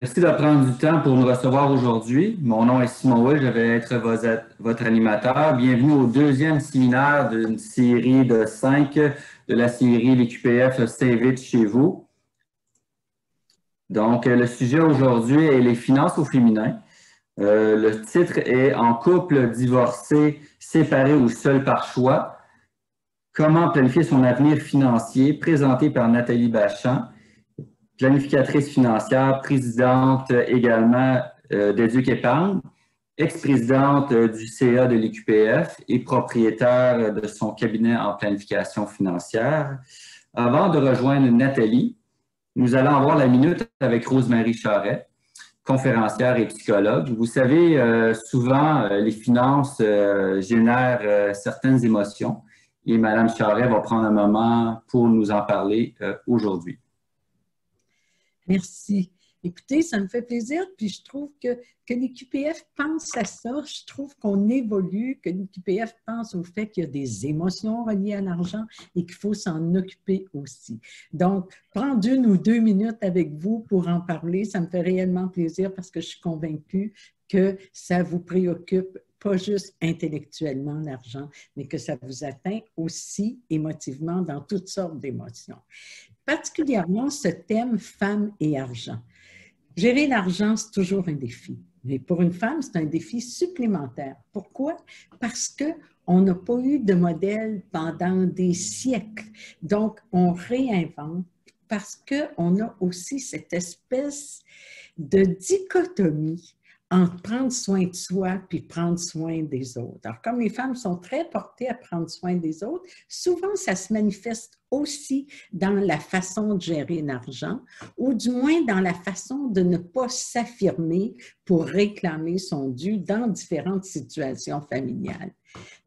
Merci de prendre du temps pour nous recevoir aujourd'hui. Mon nom est Simon Will, je vais être votre animateur. Bienvenue au deuxième séminaire d'une série de 5 de la série l'IQPF Save It chez vous. Donc, le sujet aujourd'hui est les finances au féminin. Le titre est En couple, divorcé, séparé ou seul par choix. Comment planifier son avenir financier, présenté par Nathalie Bachand, planificatrice financière, présidente également d'Éduc Épargne, ex-présidente du CA de l'IQPF et propriétaire de son cabinet en planification financière. Avant de rejoindre Nathalie, nous allons avoir la minute avec Rose-Marie Charret, conférencière et psychologue. Vous savez, souvent, les finances génèrent certaines émotions et Mme Charret va prendre un moment pour nous en parler aujourd'hui. Merci. Écoutez, ça me fait plaisir, puis je trouve que l'IQPF pense à ça. Je trouve qu'on évolue, que l'IQPF pense au fait qu'il y a des émotions reliées à l'argent et qu'il faut s'en occuper aussi. Donc, prendre 1 ou 2 minutes avec vous pour en parler, ça me fait réellement plaisir parce que je suis convaincue que ça vous préoccupe pas juste intellectuellement l'argent, mais que ça vous atteint aussi émotivement dans toutes sortes d'émotions. Particulièrement ce thème femmes et argent. Gérer l'argent, c'est toujours un défi. Mais pour une femme, c'est un défi supplémentaire. Pourquoi? Parce qu'on n'a pas eu de modèle pendant des siècles. Donc, on réinvente parce qu'on a aussi cette espèce de dichotomie entre prendre soin de soi puis prendre soin des autres. Alors, comme les femmes sont très portées à prendre soin des autres, souvent, ça se manifeste aussi dans la façon de gérer l'argent, ou du moins dans la façon de ne pas s'affirmer pour réclamer son dû dans différentes situations familiales.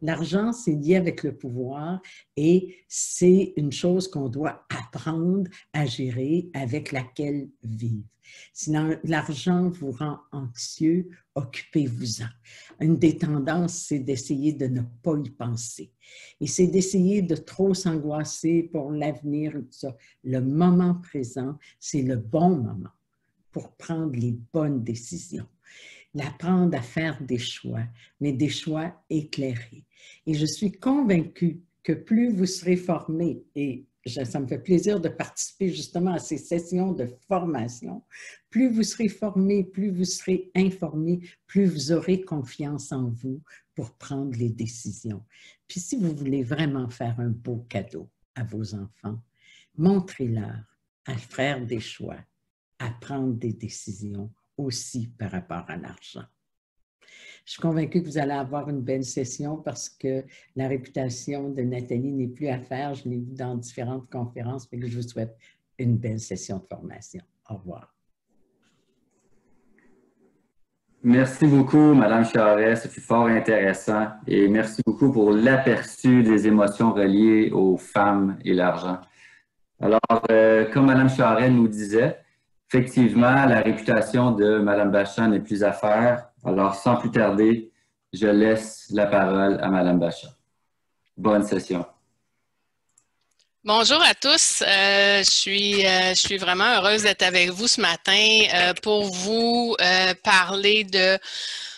L'argent, c'est lié avec le pouvoir et c'est une chose qu'on doit apprendre à gérer, avec laquelle vivre. Sinon, l'argent vous rend anxieux, occupez-vous-en. Une des tendances, c'est d'essayer de ne pas y penser. Et c'est d'essayer de trop s'angoisser pour l'avenir. Le moment présent, c'est le bon moment pour prendre les bonnes décisions. L'apprendre à faire des choix, mais des choix éclairés. Et je suis convaincue que plus vous serez formé, et ça me fait plaisir de participer justement à ces sessions de formation, plus vous serez formé, plus vous serez informé, plus vous aurez confiance en vous pour prendre les décisions. Puis si vous voulez vraiment faire un beau cadeau à vos enfants, montrez-leur à faire des choix, à prendre des décisions aussi par rapport à l'argent. Je suis convaincue que vous allez avoir une belle session parce que la réputation de Nathalie n'est plus à faire. Je l'ai vu dans différentes conférences, mais je vous souhaite une belle session de formation. Au revoir. Merci beaucoup, Mme Charret. Ce fut fort intéressant. Et merci beaucoup pour l'aperçu des émotions reliées aux femmes et l'argent. Alors, comme Mme Charret nous disait, effectivement, la réputation de Mme Bachand n'est plus à faire. Alors, sans plus tarder, je laisse la parole à Mme Bachand. Bonne session. Bonjour à tous. Je suis vraiment heureuse d'être avec vous ce matin pour vous parler de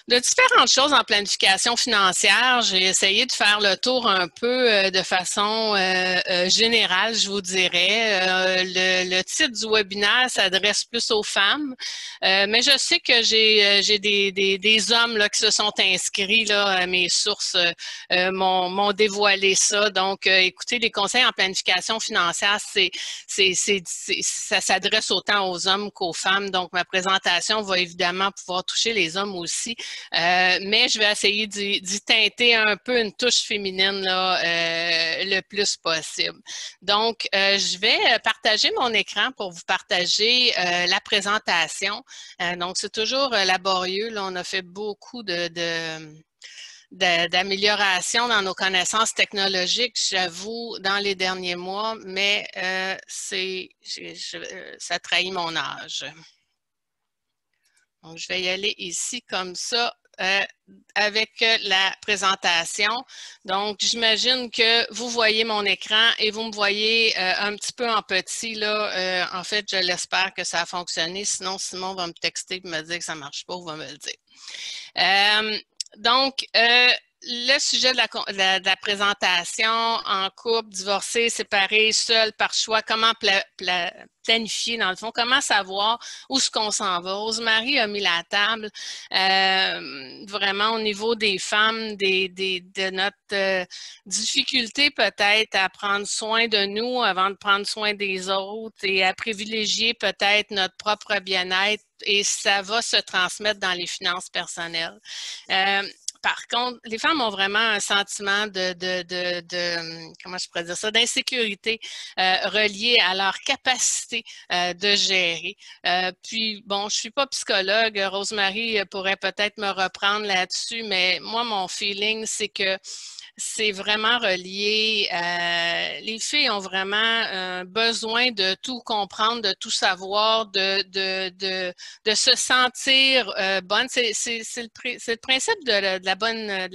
différentes choses en planification financière. J'ai essayé de faire le tour un peu de façon générale, je vous dirais. Le titre du webinaire s'adresse plus aux femmes, mais je sais que j'ai des hommes là, qui se sont inscrits. Là, mes sources m'ont dévoilé ça. Donc, écoutez, les conseils en planification financière, ça s'adresse autant aux hommes qu'aux femmes. Donc, ma présentation va évidemment pouvoir toucher les hommes aussi. Mais je vais essayer d'y teinter un peu une touche féminine là, le plus possible. Donc, je vais partager mon écran pour vous partager la présentation. Donc, c'est toujours laborieux. Là, on a fait beaucoup d'amélioration dans nos connaissances technologiques, j'avoue, dans les derniers mois, mais ça trahit mon âge. Donc, je vais y aller ici comme ça. avec la présentation. Donc, j'imagine que vous voyez mon écran et vous me voyez un petit peu en petit, là. En fait, je l'espère que ça a fonctionné. Sinon, Simon va me texter et me dire que ça ne marche pas ou va me le dire. Donc, le sujet de la présentation en couple, divorcé, séparé, seul, par choix, comment planifier dans le fond, comment savoir où est-ce qu'on s'en va. Rosemary a mis la table vraiment au niveau des femmes, de notre difficulté peut-être à prendre soin de nous avant de prendre soin des autres et à privilégier peut-être notre propre bien-être et ça va se transmettre dans les finances personnelles. Par contre, les femmes ont vraiment un sentiment comment je pourrais dire ça, d'insécurité relié à leur capacité de gérer. Puis, bon, je suis pas psychologue, Rosemary pourrait peut-être me reprendre là-dessus, mais moi, mon feeling, c'est que c'est vraiment relié. Les filles ont vraiment besoin de tout comprendre, de tout savoir, de se sentir bonne. C'est le principe de la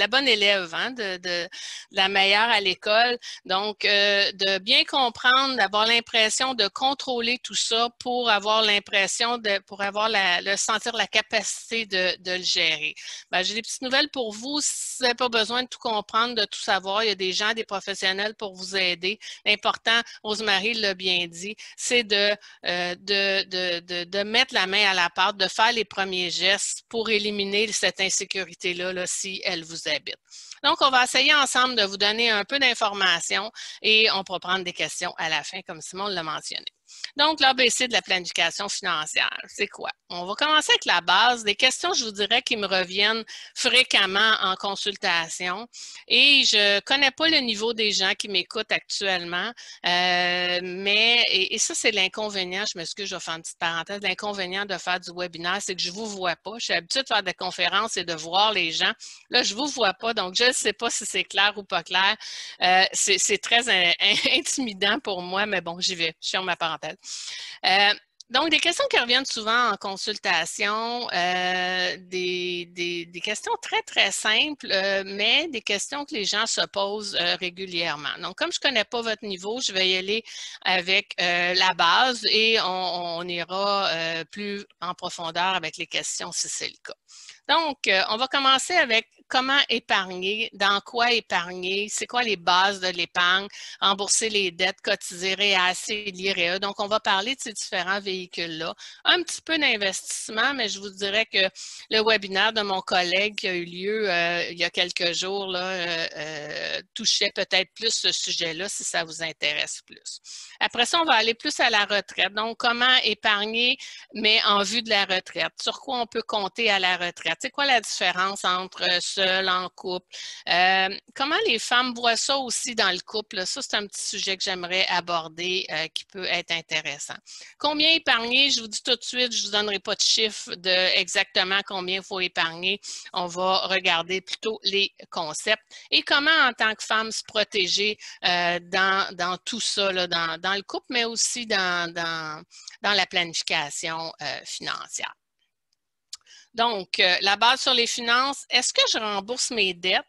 bonne élève, hein, de la meilleure à l'école. Donc, de bien comprendre, d'avoir l'impression de contrôler tout ça pour avoir l'impression pour avoir sentir la capacité de le gérer. Ben, j'ai des petites nouvelles pour vous. Si vous n'avez pas besoin de tout comprendre, de tout savoir, il y a des gens, des professionnels pour vous aider. L'important, Rosemary l'a bien dit, c'est de mettre la main à la pâte, de faire les premiers gestes pour éliminer cette insécurité-là là, si elle vous habite. Donc, on va essayer ensemble de vous donner un peu d'informations et on pourra prendre des questions à la fin, comme Simon l'a mentionné. Donc, l'ABC de la planification financière, c'est quoi? On va commencer avec la base, des questions, je vous dirais, qui me reviennent fréquemment en consultation. Et je ne connais pas le niveau des gens qui m'écoutent actuellement, et ça, c'est l'inconvénient, je m'excuse, je vais faire une petite parenthèse, l'inconvénient de faire du webinaire, c'est que je ne vous vois pas. Je suis habituée de faire des conférences et de voir les gens. Là, je ne vous vois pas, donc je ne sais pas si c'est clair ou pas clair. C'est très intimidant pour moi, mais bon, j'y vais, je suis sur ma parenthèse. Donc, des questions qui reviennent souvent en consultation, des questions très, très simples, mais des questions que les gens se posent régulièrement. Donc, comme je ne connais pas votre niveau, je vais y aller avec la base et on ira plus en profondeur avec les questions si c'est le cas. Donc, on va commencer avec comment épargner, dans quoi épargner, c'est quoi les bases de l'épargne, rembourser les dettes, cotiser, réasser, l'IRE. Donc, on va parler de ces différents véhicules-là. Un petit peu d'investissement, mais je vous dirais que le webinaire de mon collègue qui a eu lieu il y a quelques jours là, touchait peut-être plus ce sujet-là si ça vous intéresse plus. Après ça, on va aller plus à la retraite. Donc, comment épargner, mais en vue de la retraite. Sur quoi on peut compter à la retraite? C'est quoi la différence entre seul, en couple? Comment les femmes voient ça aussi dans le couple? Ça, c'est un petit sujet que j'aimerais aborder qui peut être intéressant. Combien épargner? Je vous dis tout de suite, je ne vous donnerai pas de chiffre de exactement combien il faut épargner. On va regarder plutôt les concepts. Et comment, en tant que femme, se protéger dans tout ça, là, dans le couple, mais aussi dans la planification financière. Donc, la base sur les finances, est-ce que je rembourse mes dettes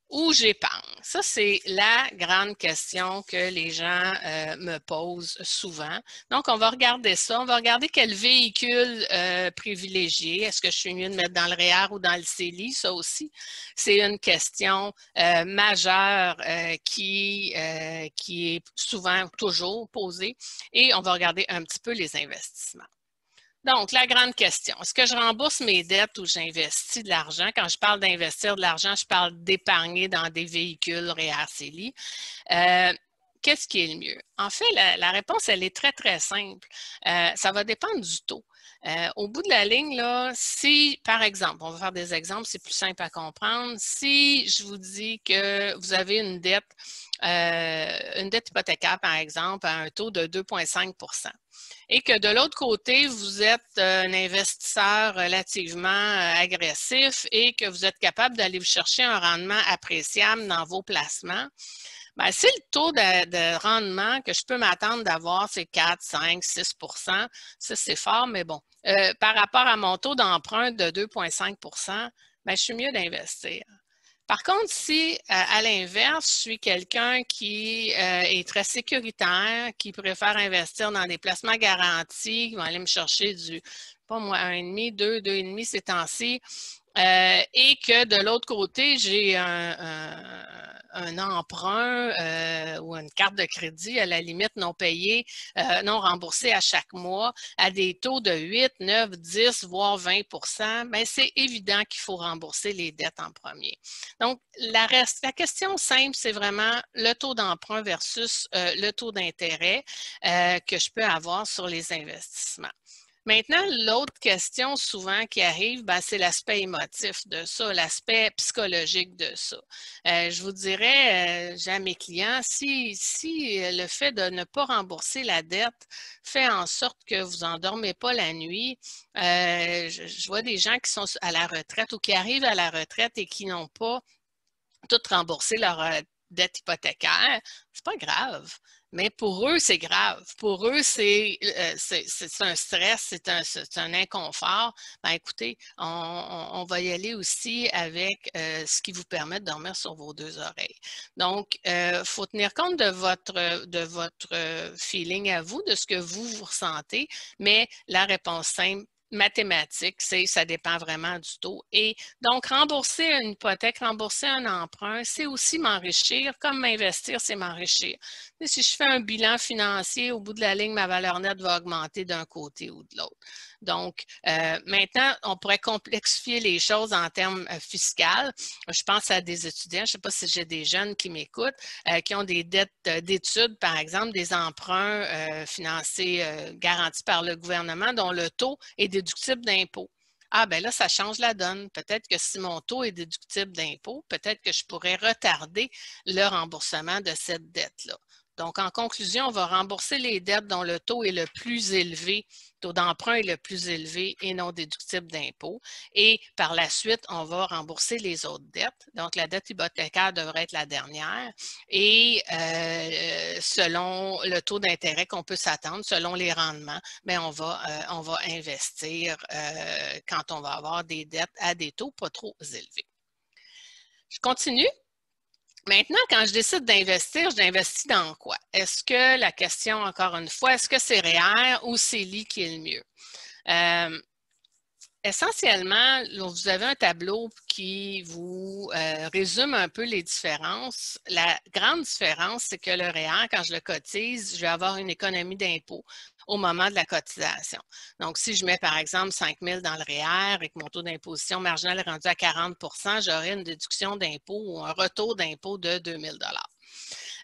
ou j'épargne? Ça, c'est la grande question que les gens me posent souvent. Donc, on va regarder ça. On va regarder quel véhicule privilégier. Est-ce que je suis mieux de mettre dans le REER ou dans le CELI? Ça aussi, c'est une question majeure qui est souvent toujours posée. Et on va regarder un petit peu les investissements. Donc, la grande question, est-ce que je rembourse mes dettes ou j'investis de l'argent? Quand je parle d'investir de l'argent, je parle d'épargner dans des véhicules REER-CELI. Qu'est-ce qui est le mieux? En fait, la réponse, elle est très, très simple. Ça va dépendre du taux. Au bout de la ligne, là, si, par exemple, on va faire des exemples, c'est plus simple à comprendre. Si je vous dis que vous avez une dette hypothécaire, par exemple, à un taux de 2,5 % et que de l'autre côté, vous êtes un investisseur relativement agressif et que vous êtes capable d'aller vous chercher un rendement appréciable dans vos placements, bien, si le taux de rendement que je peux m'attendre d'avoir, c'est 4, 5, 6 %, ça c'est fort, mais bon. Par rapport à mon taux d'emprunt de 2,5 %, bien, je suis mieux d'investir. Par contre, si, à l'inverse, je suis quelqu'un qui est très sécuritaire, qui préfère investir dans des placements garantis, qui vont aller me chercher du, pas moi, 1,5, 2, 2,5 ces temps-ci, et que de l'autre côté, j'ai un emprunt ou une carte de crédit à la limite non payée, non remboursée à chaque mois à des taux de 8, 9, 10, voire 20 bien, c'est évident qu'il faut rembourser les dettes en premier. Donc, la question simple, c'est vraiment le taux d'emprunt versus le taux d'intérêt que je peux avoir sur les investissements. Maintenant, l'autre question souvent qui arrive, c'est l'aspect émotif de ça, l'aspect psychologique de ça. Je vous dirais, j'ai à mes clients, si le fait de ne pas rembourser la dette fait en sorte que vous n'endormez pas la nuit, je vois des gens qui sont à la retraite ou qui arrivent à la retraite et qui n'ont pas tout remboursé leur dette hypothécaire, c'est pas grave. Mais pour eux, c'est grave. Pour eux, c'est un stress, c'est un inconfort. Ben, écoutez, on va y aller aussi avec ce qui vous permet de dormir sur vos deux oreilles. Donc, il faut tenir compte de votre feeling à vous, de ce que vous ressentez, mais la réponse simple, mathématique, ça dépend vraiment du taux. Et donc, rembourser une hypothèque, rembourser un emprunt, c'est aussi m'enrichir, comme m'investir, c'est m'enrichir. Si je fais un bilan financier, au bout de la ligne, ma valeur nette va augmenter d'un côté ou de l'autre. Donc, maintenant, on pourrait complexifier les choses en termes fiscaux. Je pense à des étudiants, je ne sais pas si j'ai des jeunes qui m'écoutent, qui ont des dettes d'études, par exemple, des emprunts financiers garantis par le gouvernement dont le taux est déductible d'impôt. Ah, ben là, ça change la donne. Peut-être que si mon taux est déductible d'impôt, peut-être que je pourrais retarder le remboursement de cette dette-là. Donc, en conclusion, on va rembourser les dettes dont le taux est le plus élevé, le taux d'emprunt est le plus élevé et non déductible d'impôt. Et par la suite, on va rembourser les autres dettes. Donc, la dette hypothécaire devrait être la dernière. Et selon le taux d'intérêt qu'on peut s'attendre, selon les rendements, bien, on va investir quand on va avoir des dettes à des taux pas trop élevés. Je continue. Maintenant, quand je décide d'investir, je l'investis dans quoi? Est-ce que la question, encore une fois, est-ce que c'est REER ou CELI qui est le mieux? Essentiellement, vous avez un tableau qui vous résume un peu les différences. La grande différence, c'est que le REER, quand je le cotise, je vais avoir une économie d'impôt au moment de la cotisation. Donc, si je mets, par exemple, 5 000 dans le REER et que mon taux d'imposition marginal est rendu à 40 j'aurai une déduction d'impôt ou un retour d'impôt de 2 000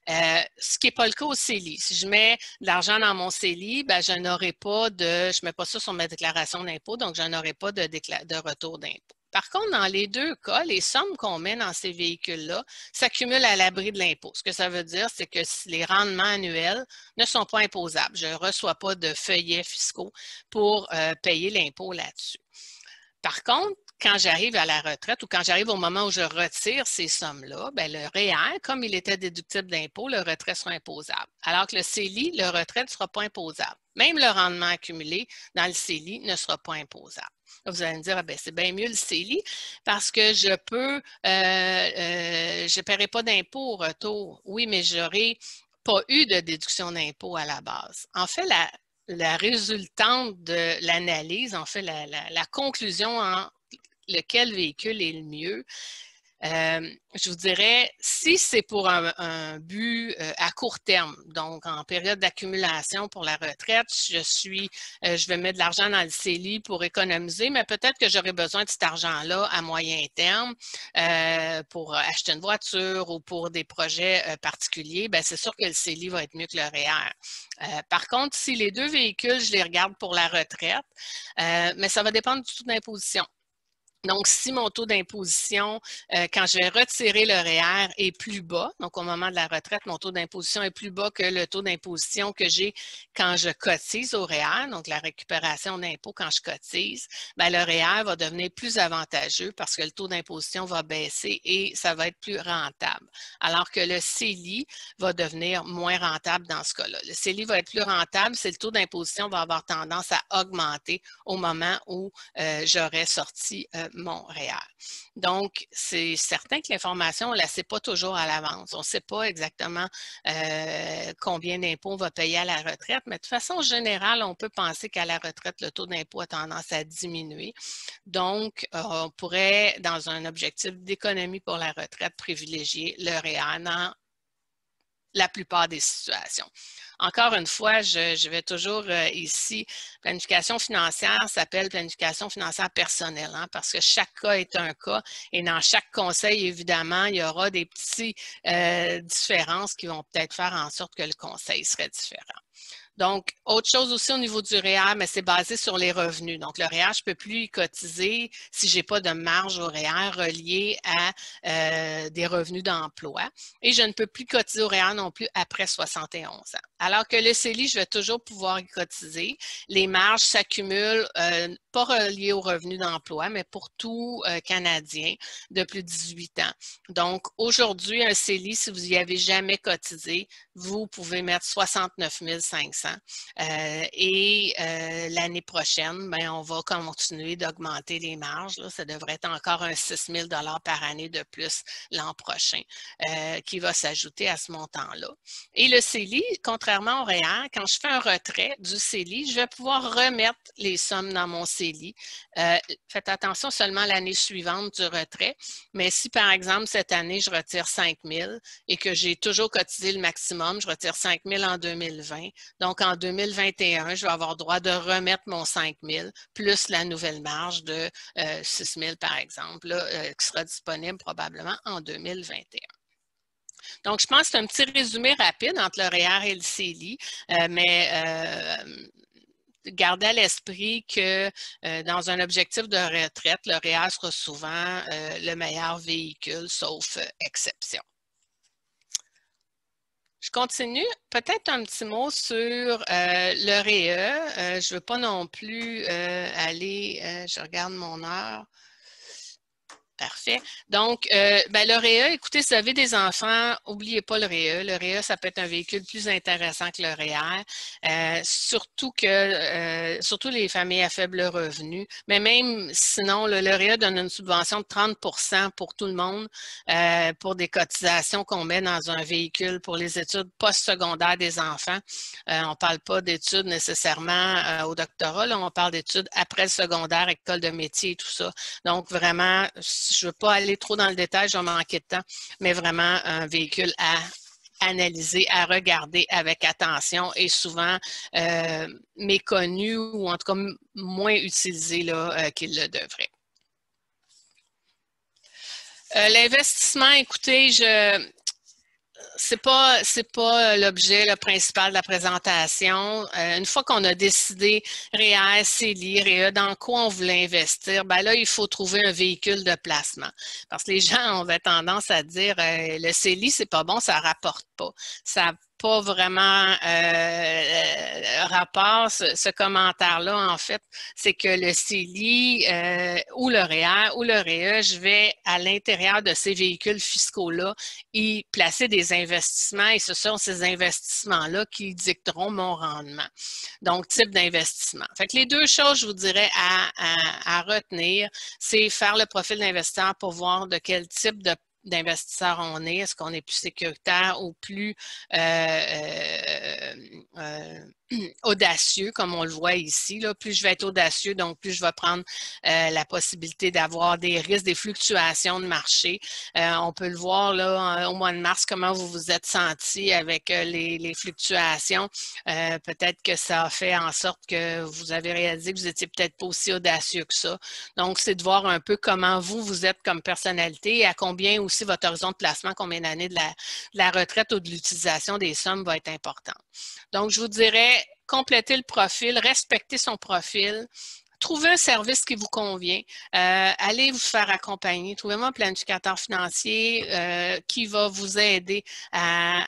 ce qui n'est pas le cas au CELI. Si je mets de l'argent dans mon CELI, ben, je n'aurai pas je ne mets pas ça sur ma déclaration d'impôt, donc je n'aurai pas de retour d'impôt. Par contre, dans les deux cas, les sommes qu'on met dans ces véhicules-là s'accumulent à l'abri de l'impôt. Ce que ça veut dire, c'est que les rendements annuels ne sont pas imposables. Je ne reçois pas de feuillets fiscaux pour payer l'impôt là-dessus. Par contre, quand j'arrive à la retraite ou quand j'arrive au moment où je retire ces sommes-là, bien, le REER, comme il était déductible d'impôt, le retrait sera imposable. Alors que le CELI, le retrait ne sera pas imposable. Même le rendement accumulé dans le CELI ne sera pas imposable. Là, vous allez me dire, c'est bien mieux le CELI parce que je ne paierai pas d'impôt au retour. Oui, mais je n'aurai pas eu de déduction d'impôt à la base. En fait, la résultante de l'analyse, en fait, la conclusion en lequel véhicule est le mieux, je vous dirais, si c'est pour un but à court terme, donc en période d'accumulation pour la retraite, je vais mettre de l'argent dans le CELI pour économiser, mais peut-être que j'aurai besoin de cet argent-là à moyen terme pour acheter une voiture ou pour des projets particuliers, bien, c'est sûr que le CELI va être mieux que le REER. Par contre, si les deux véhicules, je les regarde pour la retraite, mais ça va dépendre du taux d'imposition. Donc, si mon taux d'imposition, quand je vais retirer le REER, est plus bas, donc au moment de la retraite, mon taux d'imposition est plus bas que le taux d'imposition que j'ai quand je cotise au REER, donc la récupération d'impôt quand je cotise, bien, le REER va devenir plus avantageux parce que le taux d'imposition va baisser et ça va être plus rentable. Alors que le CELI va devenir moins rentable dans ce cas-là. Le CELI va être plus rentable si le taux d'imposition va avoir tendance à augmenter au moment où j'aurai sorti mon REER. Donc, c'est certain que l'information, on ne la sait pas toujours à l'avance. On ne sait pas exactement combien d'impôts on va payer à la retraite, mais de façon générale, on peut penser qu'à la retraite, le taux d'impôt a tendance à diminuer. Donc, on pourrait, dans un objectif d'économie pour la retraite, privilégier le REER dans la plupart des situations. Encore une fois, je vais toujours ici, planification financière s'appelle planification financière personnelle, hein, parce que chaque cas est un cas et dans chaque conseil, évidemment, il y aura des petites différences qui vont peut-être faire en sorte que le conseil serait différent. Donc, autre chose aussi au niveau du REER, mais c'est basé sur les revenus. Donc, le REER, je ne peux plus y cotiser si je n'ai pas de marge au REER reliée à des revenus d'emploi. Et je ne peux plus cotiser au REER non plus après 71 ans. Alors que le CELI, je vais toujours pouvoir y cotiser. Les marges s'accumulent, pas reliées aux revenus d'emploi, mais pour tout Canadien de plus de 18 ans. Donc, aujourd'hui, un CELI, si vous n'y avez jamais cotisé, vous pouvez mettre 69 500. L'année prochaine, ben, on va continuer d'augmenter les marges. Là. Ça devrait être encore un 6 000 par année de plus l'an prochain qui va s'ajouter à ce montant-là. Et le CELI, contrairement au REER, quand je fais un retrait du CELI, je vais pouvoir remettre les sommes dans mon CELI. Faites attention seulement à l'année suivante du retrait, mais si par exemple cette année, je retire 5 000 et que j'ai toujours cotisé le maximum, je retire 5 000 en 2020. Donc, en 2021, je vais avoir droit de remettre mon 5 000 plus la nouvelle marge de 6 000 par exemple, là, qui sera disponible probablement en 2021. Donc, je pense que c'est un petit résumé rapide entre le REER et le CELI, gardez à l'esprit que dans un objectif de retraite, le REER sera souvent le meilleur véhicule, sauf exception. Je continue. Peut-être un petit mot sur le REER. Je ne veux pas non plus aller, je regarde mon heure. Parfait. Donc, le REER, écoutez, si vous avez des enfants, n'oubliez pas le REER. Le REER, ça peut être un véhicule plus intéressant que le REER, surtout les familles à faible revenu. Mais même sinon, le REER donne une subvention de 30 pour tout le monde pour des cotisations qu'on met dans un véhicule pour les études postsecondaires des enfants. On ne parle pas d'études nécessairement au doctorat, là, on parle d'études après le secondaire, école de métier et tout ça. Donc, vraiment, je ne veux pas aller trop dans le détail, je vais manquer de temps, mais vraiment un véhicule à analyser, à regarder avec attention et souvent méconnu ou en tout cas moins utilisé là, qu'il le devrait. L'investissement, écoutez, c'est pas l'objet principal de la présentation. Une fois qu'on a décidé REER, CELI, REER, dans quoi on voulait investir, ben là, il faut trouver un véhicule de placement. Parce que les gens ont tendance à dire le CELI, c'est pas bon, ça rapporte pas. Ça pas vraiment rapport, ce commentaire-là, en fait, c'est que le CELI ou le REER, je vais à l'intérieur de ces véhicules fiscaux-là y placer des investissements et ce sont ces investissements-là qui dicteront mon rendement. Donc, type d'investissement. Fait que les deux choses, je vous dirais, à retenir, c'est faire le profil d'investisseur pour voir de quel type d'investisseur on est, est-ce qu'on est plus sécuritaire ou plus audacieux, comme on le voit ici. Là. Plus je vais être audacieux, donc plus je vais prendre la possibilité d'avoir des risques, des fluctuations de marché. On peut le voir là, au mois de mars, comment vous vous êtes senti avec les fluctuations. Peut-être que ça a fait en sorte que vous avez réalisé que vous n'étiez peut-être pas aussi audacieux que ça. Donc, c'est de voir un peu comment vous êtes comme personnalité et à combien aussi votre horizon de placement, combien d'années de la retraite ou de l'utilisation des sommes va être important. Donc, je vous dirais, compléter le profil, respecter son profil, trouver un service qui vous convient, allez vous faire accompagner, trouvez-moi un planificateur financier qui va vous aider à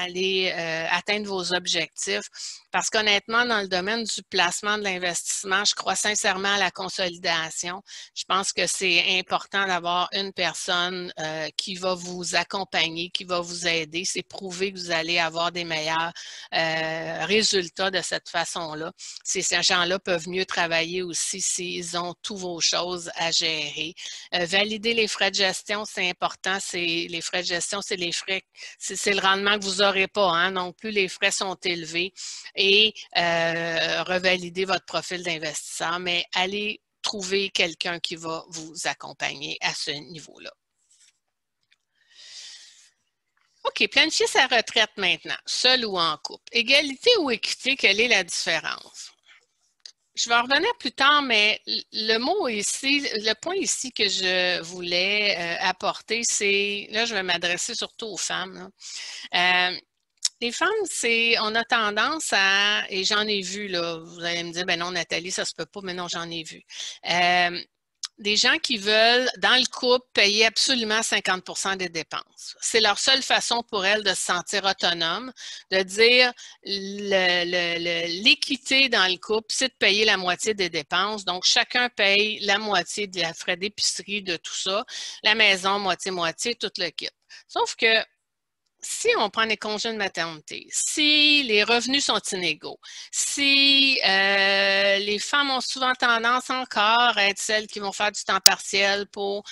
aller atteindre vos objectifs. Parce qu'honnêtement, dans le domaine du placement de l'investissement, je crois sincèrement à la consolidation. Je pense que c'est important d'avoir une personne qui va vous accompagner, qui va vous aider. C'est prouvé que vous allez avoir des meilleurs résultats de cette façon-là. Ces gens-là peuvent mieux travailler aussi s'ils ont toutes vos choses à gérer. Valider les frais de gestion, c'est important. Les frais de gestion, c'est les frais, c'est le rendement que vous n'aurez pas, hein? Donc, plus les frais sont élevés. Et revalider votre profil d'investisseur, mais allez trouver quelqu'un qui va vous accompagner à ce niveau-là. OK, planifier sa retraite maintenant, seul ou en couple. Égalité ou équité, quelle est la différence? Je vais en revenir plus tard, mais le mot ici, le point ici que je voulais apporter, c'est, là je vais m'adresser surtout aux femmes. Les femmes, on a tendance à, et j'en ai vu, là, vous allez me dire, ben non Nathalie, ça se peut pas, mais non, j'en ai vu. Des gens qui veulent, dans le couple, payer absolument 50% des dépenses. C'est leur seule façon pour elles de se sentir autonome, de dire l'équité dans le couple, c'est de payer la moitié des dépenses. Donc, chacun paye la moitié des frais d'épicerie, de tout ça, la maison, moitié-moitié, tout le kit. Sauf que si on prend les congés de maternité, si les revenus sont inégaux, si les femmes ont souvent tendance encore à être celles qui vont faire du temps partiel pour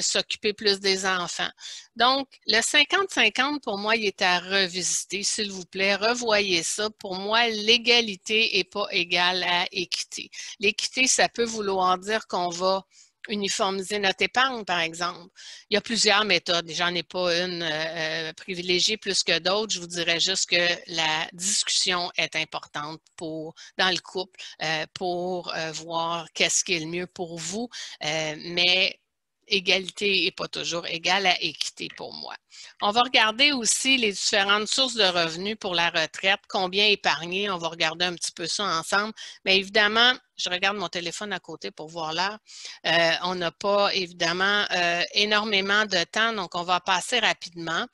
s'occuper plus des enfants. Donc, le 50-50, pour moi, il est à revisiter. S'il vous plaît, revoyez ça. Pour moi, l'égalité n'est pas égale à équité. L'équité, ça peut vouloir dire qu'on va uniformiser notre épargne, par exemple. Il y a plusieurs méthodes. J'en ai pas une privilégiée plus que d'autres. Je vous dirais juste que la discussion est importante dans le couple pour voir qu'est-ce qui est le mieux pour vous. Mais égalité n'est pas toujours égale à équité pour moi. On va regarder aussi les différentes sources de revenus pour la retraite, combien épargner, on va regarder un petit peu ça ensemble. Mais évidemment, je regarde mon téléphone à côté pour voir l'heure. On n'a pas évidemment énormément de temps, donc on va passer rapidement.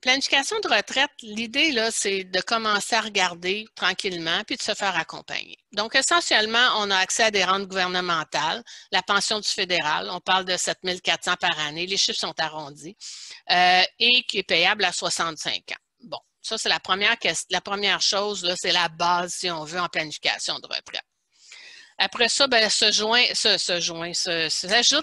Planification de retraite, l'idée, là, c'est de commencer à regarder tranquillement puis de se faire accompagner. Donc, essentiellement, on a accès à des rentes gouvernementales, la pension du fédéral, on parle de 7 400 par année, les chiffres sont arrondis, et qui est payable à 65 ans. Bon, ça, c'est la première chose, là, c'est la base, si on veut, en planification de retraite. Après ça, ben, s'ajoute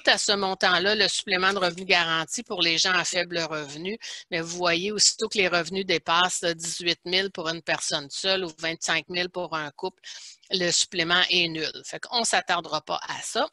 à ce montant-là le supplément de revenu garanti pour les gens à faible revenu. Mais vous voyez, aussitôt que les revenus dépassent 18 000 pour une personne seule ou 25 000 pour un couple, le supplément est nul. Fait qu'on ne s'attardera pas à ça.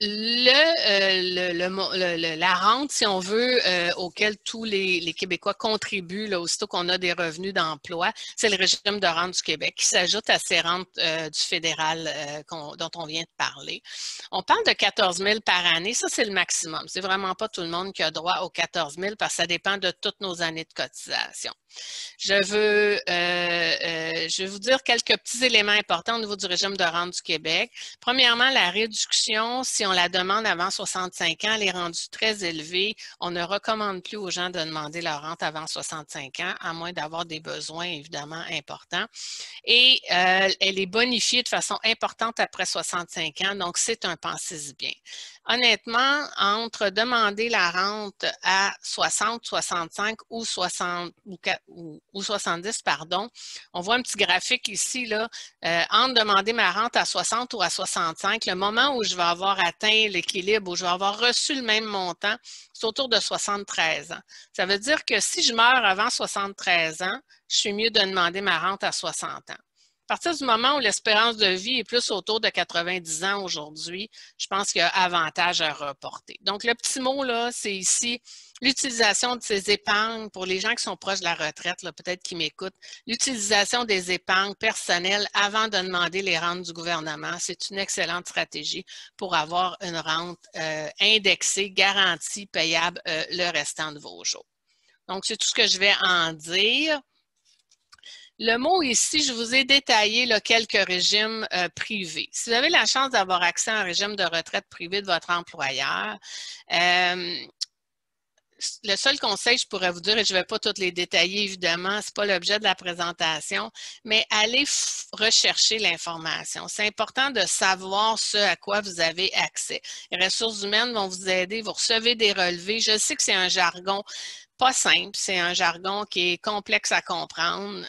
La rente, si on veut, auquel tous les Québécois contribuent, là, aussitôt qu'on a des revenus d'emploi, c'est le régime de rente du Québec qui s'ajoute à ces rentes du fédéral dont on vient de parler. On parle de 14 000 par année. Ça, c'est le maximum. C'est vraiment pas tout le monde qui a droit aux 14 000 parce que ça dépend de toutes nos années de cotisation. Je vais vous dire quelques petits éléments importants au niveau du régime de rente du Québec. Premièrement, la réduction, si on la demande avant 65 ans, elle est rendue très élevée. On ne recommande plus aux gens de demander leur rente avant 65 ans, à moins d'avoir des besoins évidemment importants. Et elle est bonifiée de façon importante après 65 ans, donc c'est un pensez-y bien. Honnêtement, entre demander la rente à 60, 65 ou 70, pardon, on voit un petit graphique ici, là, entre demander ma rente à 60 ou à 65, le moment où je vais avoir atteint l'équilibre, où je vais avoir reçu le même montant, c'est autour de 73 ans. Ça veut dire que si je meurs avant 73 ans, je suis mieux de demander ma rente à 60 ans. À partir du moment où l'espérance de vie est plus autour de 90 ans aujourd'hui, je pense qu'il y a avantage à reporter. Donc, le petit mot, là, c'est ici l'utilisation de ces épargnes pour les gens qui sont proches de la retraite, peut-être qui m'écoutent, l'utilisation des épargnes personnelles avant de demander les rentes du gouvernement. C'est une excellente stratégie pour avoir une rente indexée, garantie, payable le restant de vos jours. Donc, c'est tout ce que je vais en dire. Le mot ici, je vous ai détaillé là, quelques régimes privés. Si vous avez la chance d'avoir accès à un régime de retraite privé de votre employeur, le seul conseil que je pourrais vous dire, et je ne vais pas toutes les détailler évidemment, ce n'est pas l'objet de la présentation, mais allez rechercher l'information. C'est important de savoir ce à quoi vous avez accès. Les ressources humaines vont vous aider, vous recevez des relevés. Je sais que c'est un jargon pas simple, c'est un jargon qui est complexe à comprendre.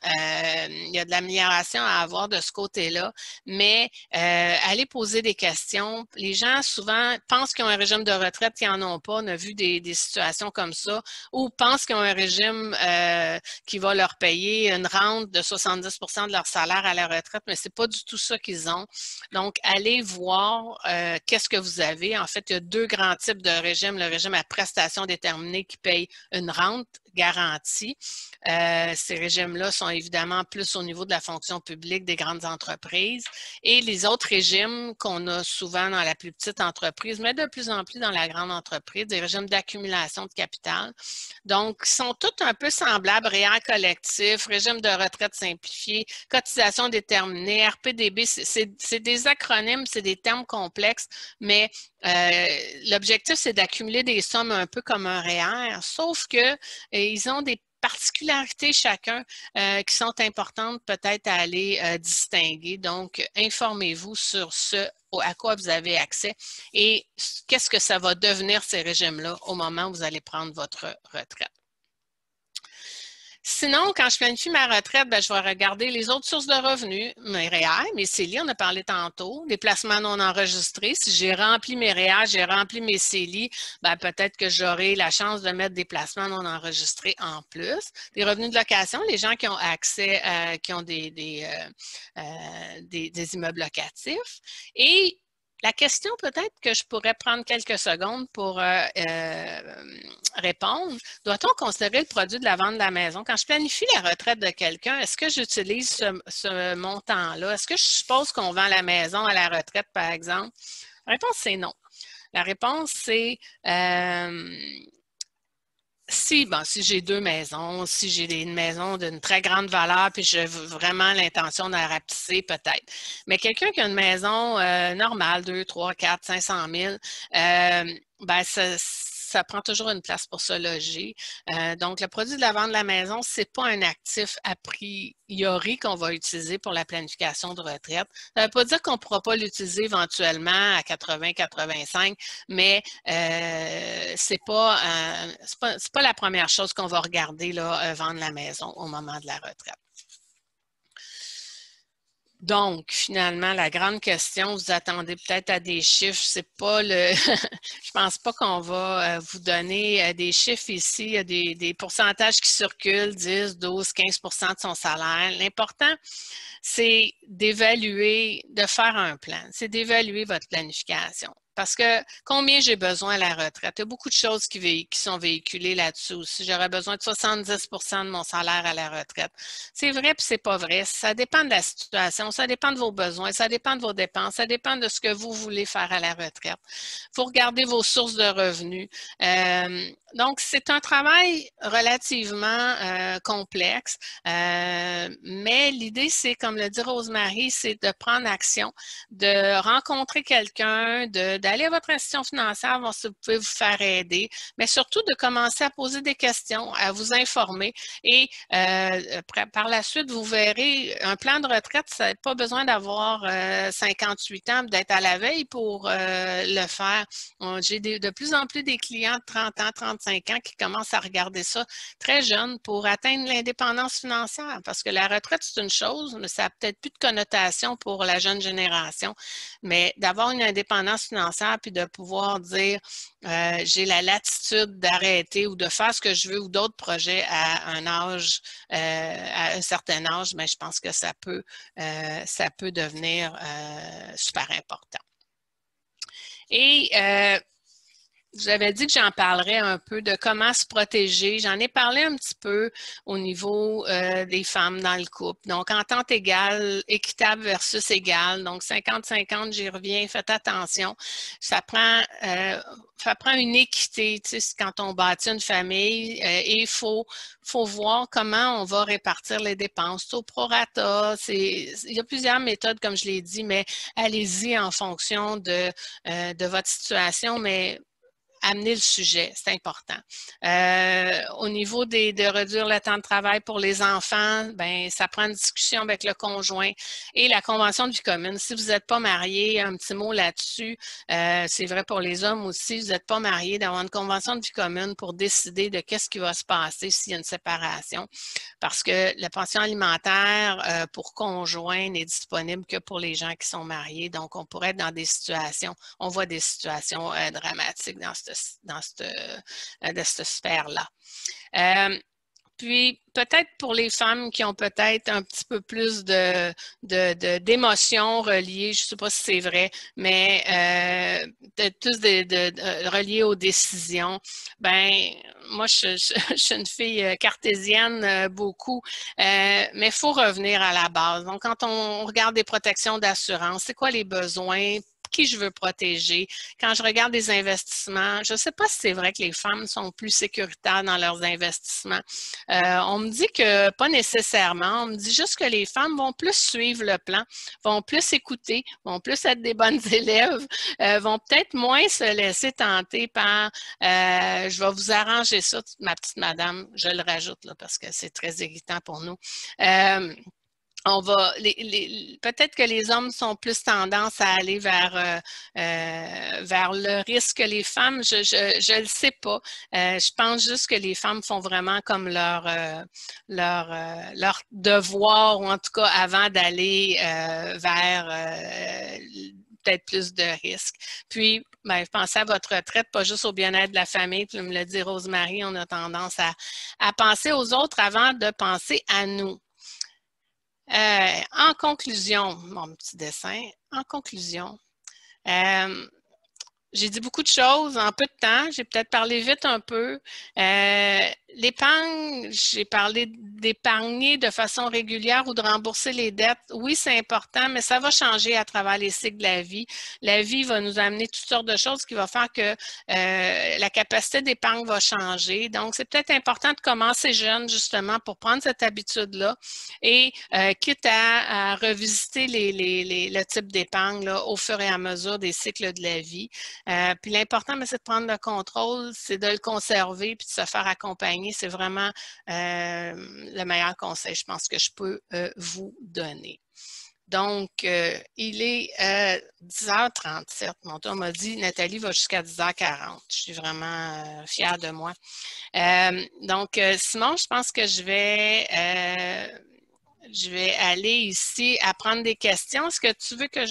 Il y a de l'amélioration à avoir de ce côté-là, mais allez poser des questions. Les gens souvent pensent qu'ils ont un régime de retraite, ils n'en ont pas. On a vu des situations comme ça, ou pensent qu'ils ont un régime qui va leur payer une rente de 70% de leur salaire à la retraite, mais c'est pas du tout ça qu'ils ont. Donc, allez voir qu'est-ce que vous avez. En fait, il y a deux grands types de régimes. Le régime à prestations déterminées qui paye une rente garantie. Ces régimes-là sont évidemment plus au niveau de la fonction publique des grandes entreprises. Et les autres régimes qu'on a souvent dans la plus petite entreprise, mais de plus en plus dans la grande entreprise, des régimes d'accumulation de capital. Donc, ils sont tous un peu semblables, REER collectif, régime de retraite simplifié, cotisation déterminée, RPDB, c'est des acronymes, c'est des termes complexes, mais l'objectif, c'est d'accumuler des sommes un peu comme un REER, sauf que ils ont des particularités chacun qui sont importantes peut-être à aller distinguer. Donc, informez-vous sur ce à quoi vous avez accès et qu'est-ce que ça va devenir ces régimes-là au moment où vous allez prendre votre retraite. Sinon, quand je planifie ma retraite, ben, je vais regarder les autres sources de revenus, mes REER, mes CELI, on a parlé tantôt, des placements non enregistrés. Si j'ai rempli mes REER, j'ai rempli mes CELI, ben, peut-être que j'aurai la chance de mettre des placements non enregistrés en plus. Des revenus de location, les gens qui ont accès, qui ont des immeubles locatifs. Et la question peut-être que je pourrais prendre quelques secondes pour répondre, doit-on considérer le produit de la vente de la maison? Quand je planifie la retraite de quelqu'un, est-ce que j'utilise ce montant-là? Est-ce que je suppose qu'on vend la maison à la retraite, par exemple? La réponse, c'est non. La réponse, c'est si j'ai deux maisons, si j'ai une maison d'une très grande valeur, puis j'ai vraiment l'intention de la rapetisser, peut-être. Mais quelqu'un qui a une maison normale, 2, 3, 4, 500 000, ben ça prend toujours une place pour se loger. Donc, le produit de la vente de la maison, ce n'est pas un actif a priori qu'on va utiliser pour la planification de retraite. Ça ne veut pas dire qu'on ne pourra pas l'utiliser éventuellement à 80, 85, mais ce n'est pas la première chose qu'on va regarder, là, vendre la maison au moment de la retraite. Donc, finalement, la grande question, vous attendez peut-être à des chiffres, c'est pas le... Je pense pas qu'on va vous donner des chiffres ici, il y a des pourcentages qui circulent, 10, 12, 15% de son salaire. L'important, c'est d'évaluer, de faire un plan, c'est d'évaluer votre planification. Parce que combien j'ai besoin à la retraite? Il y a beaucoup de choses qui sont véhiculées là-dessus aussi. J'aurais besoin de 70% de mon salaire à la retraite. C'est vrai puis c'est pas vrai. Ça dépend de la situation, ça dépend de vos besoins, ça dépend de vos dépenses, ça dépend de ce que vous voulez faire à la retraite. Il faut regarder vos sources de revenus. Donc, c'est un travail relativement complexe, mais l'idée, c'est, comme le dit Rosemary, c'est de prendre action, de rencontrer quelqu'un, d'aller à votre institution financière, voir si vous pouvez vous faire aider, mais surtout de commencer à poser des questions, à vous informer et par la suite, vous verrez, un plan de retraite, ça n'a pas besoin d'avoir 58 ans, d'être à la veille pour le faire. J'ai de plus en plus des clients de 30 ans, 35 ans qui commencent à regarder ça très jeunes pour atteindre l'indépendance financière. Parce que la retraite, c'est une chose, mais ça n'a peut-être plus de connotation pour la jeune génération. Mais d'avoir une indépendance financière puis de pouvoir dire j'ai la latitude d'arrêter ou de faire ce que je veux ou d'autres projets à un âge, à un certain âge, mais je pense que ça peut devenir super important. Et je vous avais dit que j'en parlerais un peu de comment se protéger. J'en ai parlé un petit peu au niveau des femmes dans le couple. Donc, entente égale, équitable versus égale. Donc, 50-50, j'y reviens, faites attention. Ça prend une équité, tu sais, quand on bâtit une famille et il faut voir comment on va répartir les dépenses. Au prorata, il y a plusieurs méthodes, comme je l'ai dit, mais allez-y en fonction de votre situation, mais amener le sujet, c'est important. Au niveau de réduire le temps de travail pour les enfants, ben ça prend une discussion avec le conjoint et la convention de vie commune. Si vous n'êtes pas marié, un petit mot là-dessus, c'est vrai pour les hommes aussi, vous n'êtes pas marié, d'avoir une convention de vie commune pour décider de qu'est-ce qui va se passer s'il y a une séparation. Parce que la pension alimentaire pour conjoint n'est disponible que pour les gens qui sont mariés. Donc, on pourrait être dans des situations, on voit des situations dramatiques dans cette sphère-là. Puis, peut-être pour les femmes qui ont peut-être un petit peu plus d'émotions reliées, je ne sais pas si c'est vrai, mais peut-être plus reliées aux décisions. Ben, moi, je suis une fille cartésienne beaucoup, mais il faut revenir à la base. Donc, quand on regarde des protections d'assurance, c'est quoi les besoins? Qui je veux protéger. Quand je regarde des investissements, je ne sais pas si c'est vrai que les femmes sont plus sécuritaires dans leurs investissements. On me dit que pas nécessairement. On me dit juste que les femmes vont plus suivre le plan, vont plus écouter, vont plus être des bonnes élèves, vont peut-être moins se laisser tenter par je vais vous arranger ça, ma petite madame. Je le rajoute là, parce que c'est très irritant pour nous. Peut-être que les hommes sont plus tendance à aller vers le risque que les femmes. Je le sais pas. Je pense juste que les femmes font vraiment comme leur devoir, ou en tout cas avant d'aller vers peut-être plus de risques. Puis, ben, pensez à votre retraite, pas juste au bien-être de la famille. Puis, me le dit Rosemary, on a tendance à penser aux autres avant de penser à nous. En conclusion, mon petit dessin, en conclusion, j'ai dit beaucoup de choses en peu de temps. J'ai peut-être parlé vite un peu. L'épargne, j'ai parlé d'épargner de façon régulière ou de rembourser les dettes. Oui, c'est important, mais ça va changer à travers les cycles de la vie. La vie va nous amener toutes sortes de choses qui vont faire que la capacité d'épargne va changer. Donc, c'est peut-être important de commencer jeune, justement, pour prendre cette habitude-là et quitte à revisiter le type d'épargne là, au fur et à mesure des cycles de la vie. Puis l'important, c'est de prendre le contrôle, c'est de le conserver puis de se faire accompagner. C'est vraiment le meilleur conseil, je pense, que je peux vous donner. Donc, il est 10h37. Mon tour m'a dit, Nathalie va jusqu'à 10h40. Je suis vraiment fière de moi. Donc, Simon, je pense que je vais aller ici à prendre des questions. Est-ce que tu veux que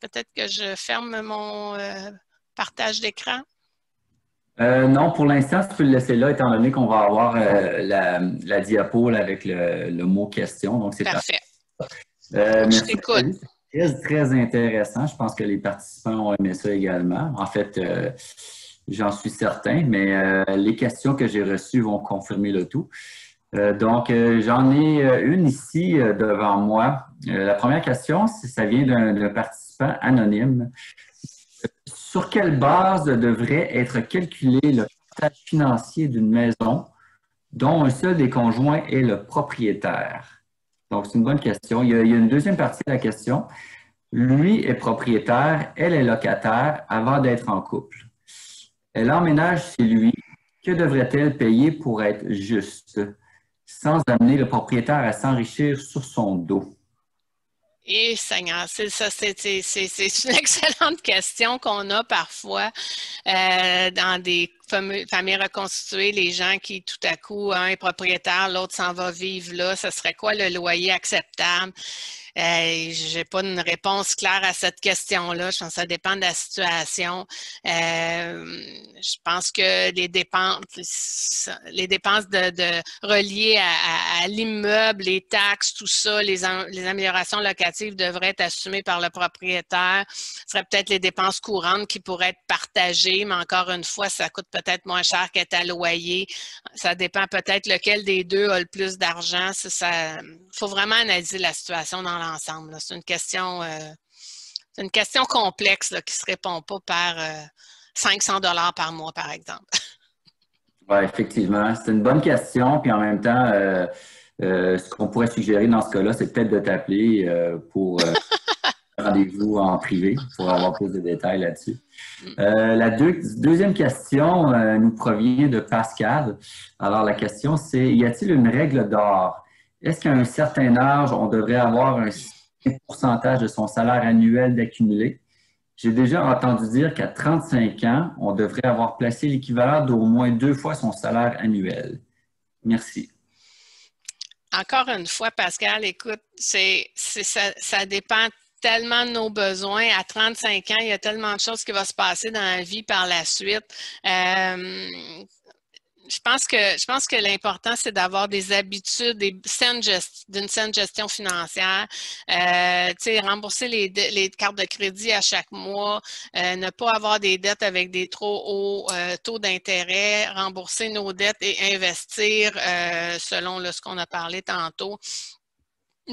peut-être que je ferme mon partage d'écran? Non, pour l'instant, tu peux le laisser là, étant donné qu'on va avoir la diapo là, avec le mot question. Donc, c'est parfait. Merci. Je t'écoute. Très, très intéressant. Je pense que les participants ont aimé ça également. En fait, j'en suis certain, mais les questions que j'ai reçues vont confirmer le tout. Donc, j'en ai une ici devant moi. La première question, ça vient d'un participant anonyme. Sur quelle base devrait être calculé le partage financier d'une maison dont un seul des conjoints est le propriétaire? Donc, c'est une bonne question. Il y a une deuxième partie de la question. Lui est propriétaire, elle est locataire avant d'être en couple. Elle emménage chez lui. Que devrait-elle payer pour être juste, sans amener le propriétaire à s'enrichir sur son dos? Et Seigneur, c'est une excellente question qu'on a parfois dans des familles reconstituées, les gens qui tout à coup, un est propriétaire, l'autre s'en va vivre là, ce serait quoi le loyer acceptable? Je n'ai pas une réponse claire à cette question-là. Je pense que ça dépend de la situation. Je pense que les dépenses reliées à l'immeuble, les taxes, tout ça, les améliorations locatives devraient être assumées par le propriétaire. Ce serait peut-être les dépenses courantes qui pourraient être partagées, mais encore une fois, ça coûte peut-être moins cher qu'être à loyer. Ça dépend peut-être lequel des deux a le plus d'argent. Faut vraiment analyser la situation dans l'ensemble. C'est une question complexe là, qui ne se répond pas par 500 $ par mois, par exemple. Oui, effectivement. C'est une bonne question. Puis en même temps, ce qu'on pourrait suggérer dans ce cas-là, c'est peut-être de t'appeler pour rendez-vous en privé pour avoir plus de détails là-dessus. La deuxième question nous provient de Pascal. Alors, la question, c'est, y a-t-il une règle d'or? Est-ce qu'à un certain âge, on devrait avoir un pourcentage de son salaire annuel d'accumulé? J'ai déjà entendu dire qu'à 35 ans, on devrait avoir placé l'équivalent d'au moins 2 fois son salaire annuel. Merci. Encore une fois, Pascal, écoute, ça dépend tellement de nos besoins. À 35 ans, il y a tellement de choses qui vont se passer dans la vie par la suite. Je pense que l'important, c'est d'avoir des habitudes d'une saine gestion financière. Rembourser les cartes de crédit à chaque mois, ne pas avoir des dettes avec des trop hauts taux d'intérêt, rembourser nos dettes et investir selon ce qu'on a parlé tantôt.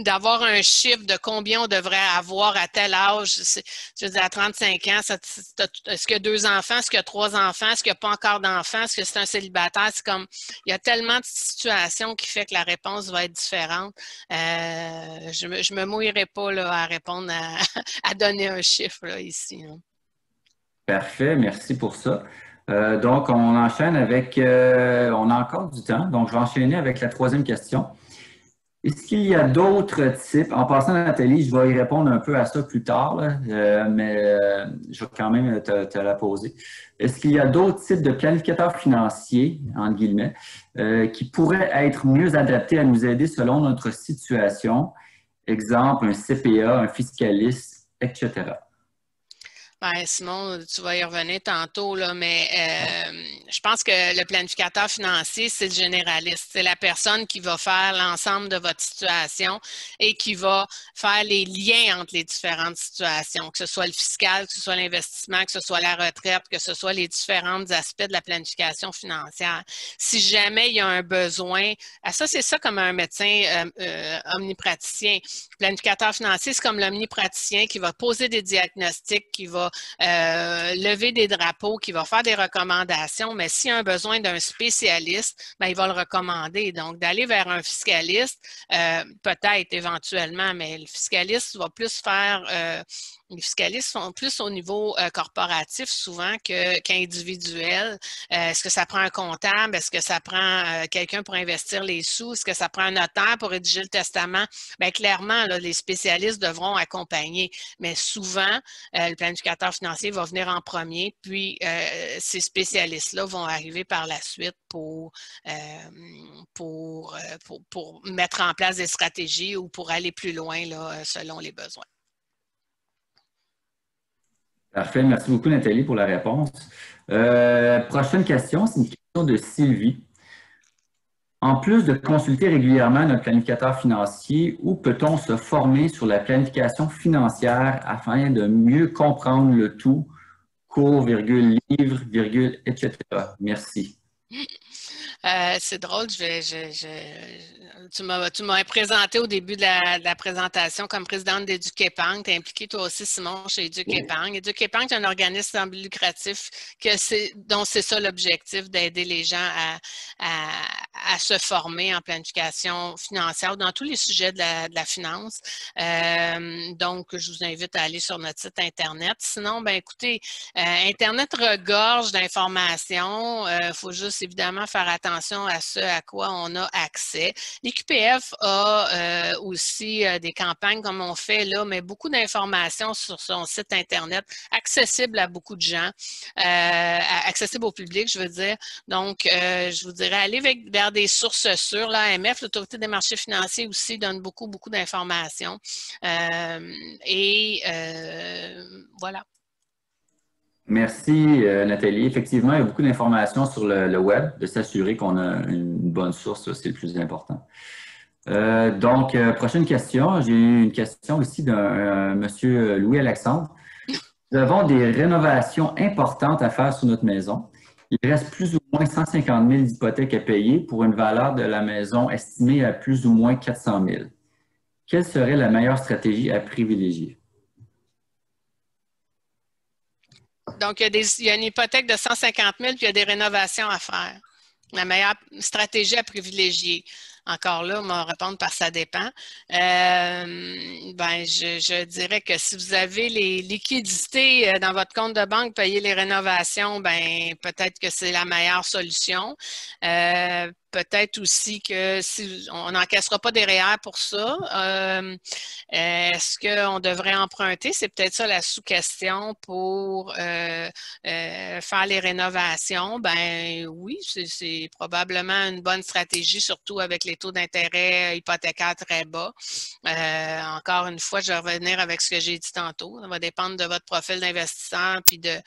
D'avoir un chiffre de combien on devrait avoir à tel âge. Je veux dire, à 35 ans, est-ce qu'il y a 2 enfants? Est-ce qu'il y a 3 enfants? Est-ce qu'il n'y a pas encore d'enfants? Est-ce que c'est un célibataire? C'est comme, il y a tellement de situations qui fait que la réponse va être différente. Je me mouillerai pas là, à répondre à donner un chiffre là, ici. Hein. Parfait, merci pour ça. Donc, on enchaîne avec, on a encore du temps, donc je vais enchaîner avec la troisième question. Est-ce qu'il y a d'autres types, en passant Nathalie, je vais y répondre un peu à ça plus tard, là, mais je vais quand même te la poser. Est-ce qu'il y a d'autres types de planificateurs financiers, entre guillemets, qui pourraient être mieux adaptés à nous aider selon notre situation? Exemple, un CPA, un fiscaliste, etc. Ben, Simon, tu vas y revenir tantôt, là, mais je pense que le planificateur financier, c'est le généraliste. C'est la personne qui va faire l'ensemble de votre situation et qui va faire les liens entre les différentes situations, que ce soit le fiscal, que ce soit l'investissement, que ce soit la retraite, que ce soit les différents aspects de la planification financière. Si jamais il y a un besoin, ça, c'est ça comme un médecin omnipraticien. Le planificateur financier, c'est comme l'omnipraticien qui va poser des diagnostics, qui va lever des drapeaux, qui va faire des recommandations, mais s'il y a un besoin d'un spécialiste, ben, il va le recommander. Donc, d'aller vers un fiscaliste, peut-être éventuellement, mais le fiscaliste va plus faire... les fiscalistes sont plus au niveau corporatif souvent qu'individuel. Est-ce que ça prend un comptable? Est-ce que ça prend quelqu'un pour investir les sous? Est-ce que ça prend un notaire pour rédiger le testament? Bien, clairement, là, les spécialistes devront accompagner. Mais souvent, le planificateur financier va venir en premier, puis ces spécialistes-là vont arriver par la suite pour mettre en place des stratégies ou pour aller plus loin là, selon les besoins. Parfait. Merci beaucoup, Nathalie, pour la réponse. Prochaine question, c'est une question de Sylvie. En plus de consulter régulièrement notre planificateur financier, où peut-on se former sur la planification financière afin de mieux comprendre le tout, cours, virgule, livre, virgule, etc. Merci. C'est drôle, tu m'as présenté au début de la présentation comme présidente d'Éduc-Épargne. Tu es impliquée toi aussi, Simon, chez Éduc-Épargne. Éduc-Épargne, c'est un organisme sans but lucratif dont c'est ça l'objectif, d'aider les gens à se former en planification financière dans tous les sujets de la finance. Donc, je vous invite à aller sur notre site Internet. Sinon, ben écoutez, Internet regorge d'informations. Il faut juste évidemment faire attention à ce à quoi on a accès. L'IQPF a aussi des campagnes comme on fait là, mais beaucoup d'informations sur son site Internet, accessible à beaucoup de gens, accessible au public, je veux dire. Donc, je vous dirais, aller vers des sources sûres. L'AMF, l'Autorité des marchés financiers aussi, donne beaucoup d'informations. Voilà. Merci, Nathalie. Effectivement, il y a beaucoup d'informations sur le web, de s'assurer qu'on a une bonne source, c'est le plus important. Donc, prochaine question. J'ai eu une question aussi d'un monsieur Louis-Alexandre. Nous avons des rénovations importantes à faire sur notre maison. Il reste plus ou moins 150 000 d'hypothèques à payer pour une valeur de la maison estimée à plus ou moins 400 000. Quelle serait la meilleure stratégie à privilégier? Donc, il y a une hypothèque de 150 000 puis il y a des rénovations à faire. La meilleure stratégie à privilégier. encore là, on va répondre par ça dépend. Je dirais que si vous avez les liquidités dans votre compte de banque, payer les rénovations, ben peut-être que c'est la meilleure solution. Peut-être aussi que si on n'encaissera pas des REER pour ça, est-ce qu'on devrait emprunter? C'est peut-être ça la sous-question pour faire les rénovations. Ben oui, c'est probablement une bonne stratégie, surtout avec les taux d'intérêt hypothécaires très bas. Encore une fois, je vais revenir avec ce que j'ai dit tantôt. Ça va dépendre de votre profil d'investisseur puis de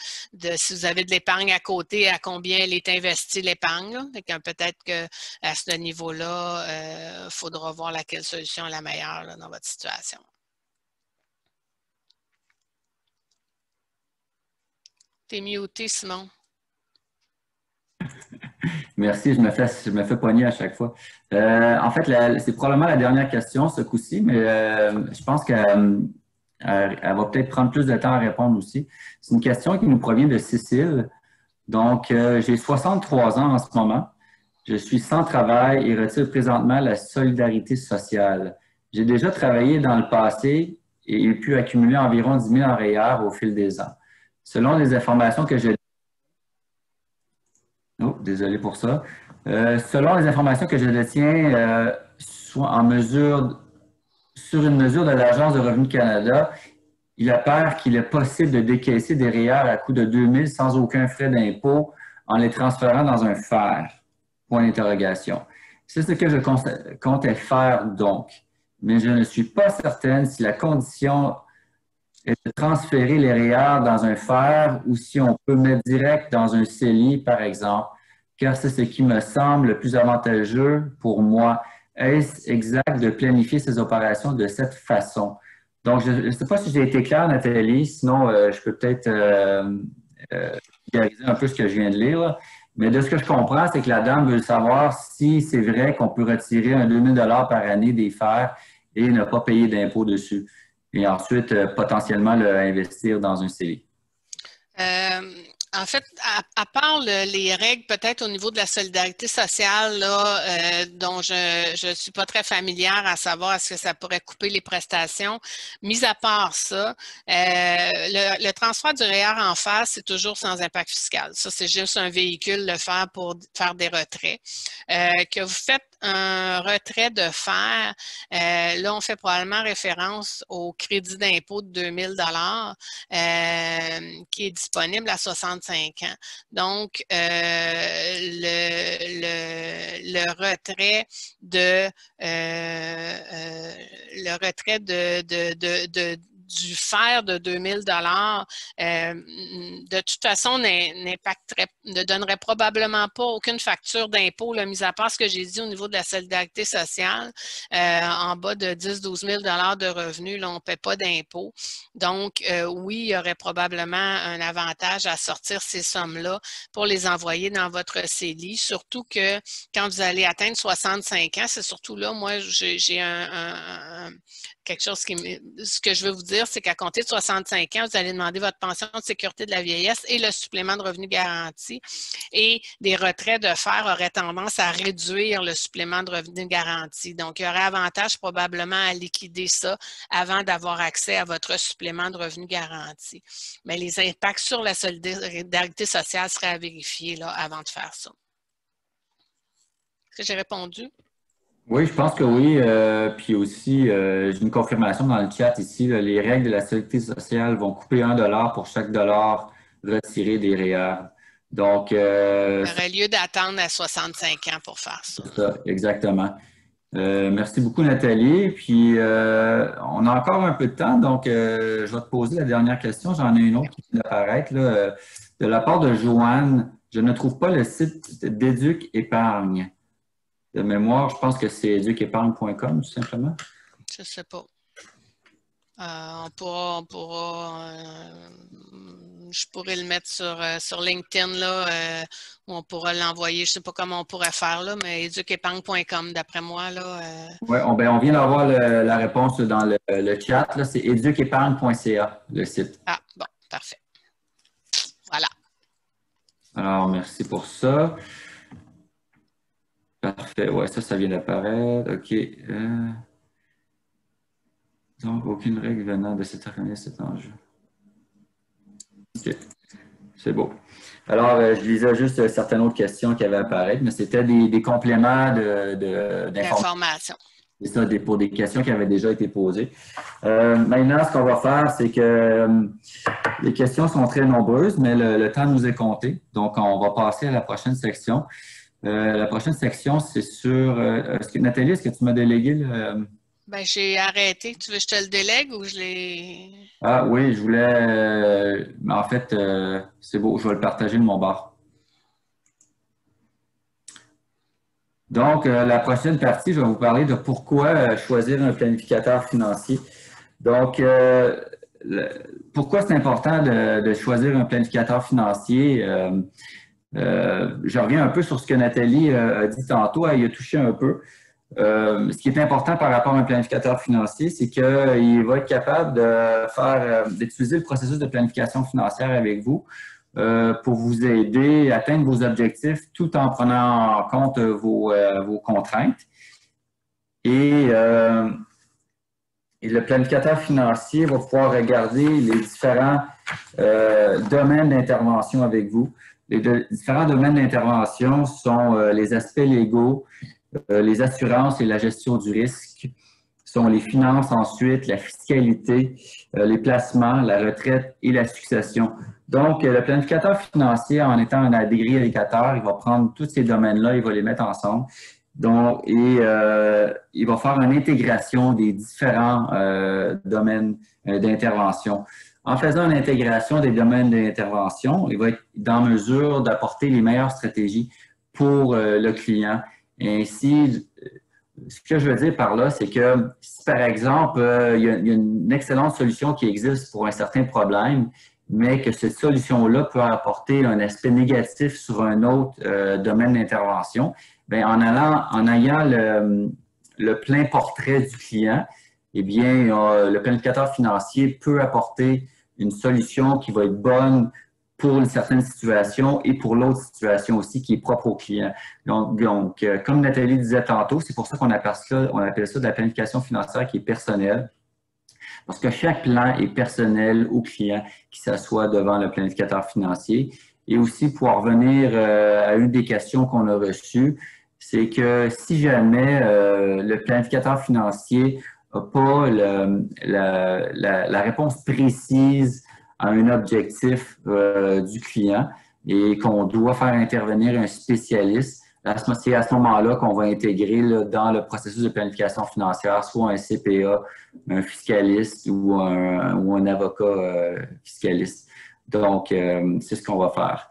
si vous avez de l'épargne à côté, à combien elle est investie l'épargne. Peut-être que à ce niveau-là, il faudra voir laquelle solution est la meilleure là, dans votre situation. T'es muté, Simon. Merci, je me fais pogner à chaque fois. En fait, c'est probablement la dernière question ce coup-ci, mais je pense qu'elle va peut-être prendre plus de temps à répondre aussi. C'est une question qui nous provient de Cécile. Donc, j'ai 63 ans en ce moment. Je suis sans travail et retire présentement la solidarité sociale. J'ai déjà travaillé dans le passé et ai pu accumuler environ 10 000 en REER au fil des ans. Selon les informations que je... Oh, désolé pour ça. Selon les informations que je détiens, soit sur une mesure de l'Agence de Revenu Canada, il apparaît qu'il est possible de décaisser des REER à coût de 2 000 sans aucun frais d'impôt en les transférant dans un FER. Point d'interrogation. C'est ce que je comptais faire donc, mais je ne suis pas certaine si la condition est de transférer les REER dans un FER ou si on peut mettre direct dans un CELI, par exemple, car c'est ce qui me semble le plus avantageux pour moi. Est-ce exact de planifier ces opérations de cette façon? Donc, je ne sais pas si j'ai été clair, Nathalie, sinon je peux peut-être vulgariser un peu ce que je viens de lire. Là. Mais de ce que je comprends, c'est que la dame veut savoir si c'est vrai qu'on peut retirer un 2 000 $ par année des FER et ne pas payer d'impôt dessus. Et ensuite, potentiellement, investir dans un CELI. En fait, à part les règles peut-être au niveau de la solidarité sociale, là, dont je ne suis pas très familière à savoir est-ce que ça pourrait couper les prestations, mis à part ça, le transfert du REER en FER, c'est toujours sans impact fiscal. Ça, c'est juste un véhicule, le FER, pour faire des retraits. Que vous faites un retrait de FER, là, on fait probablement référence au crédit d'impôt de 2 000 $ qui est disponible à 65 ans. Donc, le retrait du FER de 2 000 $ de toute façon, ne donnerait probablement pas aucune facture d'impôt, mis à part ce que j'ai dit au niveau de la solidarité sociale. En bas de 10-12 000 $ de revenus, là, on ne paie pas d'impôt. Donc, oui, il y aurait probablement un avantage à sortir ces sommes-là pour les envoyer dans votre CELI, surtout que quand vous allez atteindre 65 ans, c'est surtout là, moi, j'ai quelque chose ce que je veux vous dire, c'est qu'à compter de 65 ans, vous allez demander votre pension de sécurité de la vieillesse et le supplément de revenu garanti. Et des retraits de FER auraient tendance à réduire le supplément de revenu garanti. Donc, il y aurait avantage probablement à liquider ça avant d'avoir accès à votre supplément de revenu garanti. Mais les impacts sur la solidarité sociale seraient à vérifier là, avant de faire ça. Est-ce que j'ai répondu? Oui, je pense que oui. Puis aussi, j'ai une confirmation dans le chat ici. Là, les règles de la sécurité sociale vont couper 1 $ pour chaque dollar retiré des REER. Donc, il y aurait lieu d'attendre à 65 ans pour faire ça. C'est ça, exactement. Merci beaucoup, Nathalie. Puis, on a encore un peu de temps, donc je vais te poser la dernière question. J'en ai une autre qui vient d'apparaître. De la part de Joanne, je ne trouve pas le site d'Éduc Épargne. De mémoire, je pense que c'est educepargne.com, tout simplement. Je ne sais pas. Je pourrais le mettre sur LinkedIn, là, où on pourra l'envoyer. Je ne sais pas comment on pourrait faire, là, mais educepargne.com, d'après moi. Oui, on vient d'avoir la réponse dans le chat. C'est educepargne.ca, le site. Ah, bon, parfait. Voilà. Alors, merci pour ça. Parfait. Ouais, ça vient d'apparaître. OK. Donc, aucune règle venant de cet organisme cet enjeu. OK. C'est beau. Alors, je lisais juste certaines autres questions qui avaient apparaître, mais c'était des compléments d'informations. C'est ça, pour des questions qui avaient déjà été posées. Maintenant, ce qu'on va faire, c'est que les questions sont très nombreuses, mais le temps nous est compté. Donc, on va passer à la prochaine section. La prochaine section, c'est sur... Nathalie, est-ce que tu m'as délégué le... Ben, j'ai arrêté. Tu veux que je te le délègue ou je l'ai... Ah oui, je voulais... en fait, c'est beau, je vais le partager de mon bord. Donc, la prochaine partie, je vais vous parler de pourquoi choisir un planificateur financier. Donc, pourquoi c'est important de choisir un planificateur financier? Je reviens un peu sur ce que Nathalie a dit tantôt, elle y a touché un peu. Ce qui est important par rapport à un planificateur financier, c'est qu'il va être capable d'utiliser le processus de planification financière avec vous pour vous aider à atteindre vos objectifs tout en prenant en compte vos contraintes. Et le planificateur financier va pouvoir regarder les différents domaines d'intervention avec vous. Les différents domaines d'intervention sont les aspects légaux, les assurances et la gestion du risque, sont les finances ensuite, la fiscalité, les placements, la retraite et la succession. Donc, le planificateur financier, en étant un agrégateur, il va prendre tous ces domaines-là, il va les mettre ensemble. Donc, il va faire une intégration des différents domaines d'intervention. En faisant une intégration des domaines d'intervention, il va être en mesure d'apporter les meilleures stratégies pour le client. Et ainsi, ce que je veux dire par là, c'est que si, par exemple, il y a une excellente solution qui existe pour un certain problème, mais que cette solution-là peut apporter un aspect négatif sur un autre domaine d'intervention, bien, en ayant le plein portrait du client, eh bien, le planificateur financier peut apporter une solution qui va être bonne pour une certaine situation et pour l'autre situation aussi qui est propre au client. Donc, comme Nathalie disait tantôt, c'est pour ça qu'on appelle ça de la planification financière qui est personnelle. Parce que chaque plan est personnel au client qui s'assoit devant le planificateur financier. Et aussi, pour revenir à une des questions qu'on a reçues, c'est que si jamais le planificateur financier n'a pas la réponse précise à un objectif du client et qu'on doit faire intervenir un spécialiste, c'est à ce moment-là qu'on va intégrer dans le processus de planification financière soit un CPA, un fiscaliste ou un avocat fiscaliste. Donc, c'est ce qu'on va faire.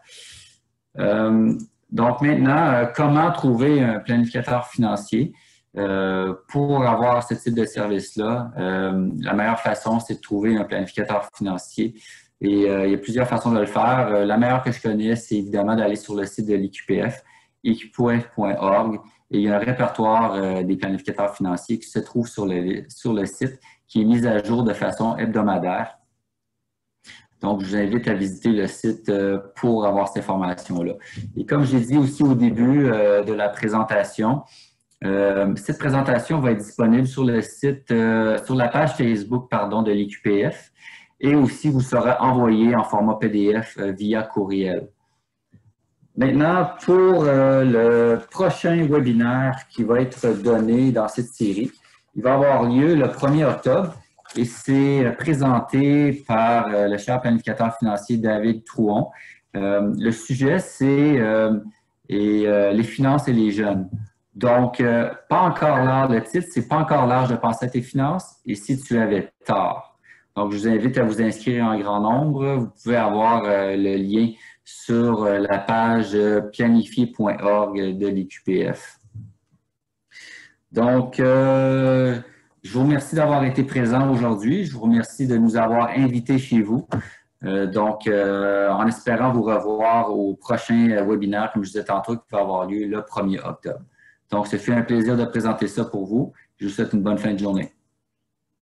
Donc maintenant, comment trouver un planificateur financier? Pour avoir ce type de service-là, la meilleure façon, c'est de trouver un planificateur financier. Et il y a plusieurs façons de le faire. La meilleure que je connais, c'est évidemment d'aller sur le site de l'IQPF, eqpf.org, et il y a un répertoire des planificateurs financiers qui se trouve sur le site, qui est mis à jour de façon hebdomadaire. Donc, je vous invite à visiter le site pour avoir cette information-là. Et comme j'ai dit aussi au début de la présentation, cette présentation va être disponible sur le site, sur la page Facebook, de l'IQPF, et aussi vous sera envoyé en format PDF via courriel. Maintenant, pour le prochain webinaire qui va être donné dans cette série, il va avoir lieu le 1er octobre et c'est présenté par le cher planificateur financier David Trouon. Le sujet, c'est les finances et les jeunes. Donc, pas encore l'heure, le titre, c'est pas encore l'âge de penser à tes finances et si tu avais tort. Donc, je vous invite à vous inscrire en grand nombre. Vous pouvez avoir le lien sur la page planifier.org de l'IQPF. Donc, je vous remercie d'avoir été présent aujourd'hui. Je vous remercie de nous avoir invités chez vous. En espérant vous revoir au prochain webinaire, comme je disais tantôt, qui va avoir lieu le 1er octobre. Donc, ce fut un plaisir de présenter ça pour vous. Je vous souhaite une bonne fin de journée.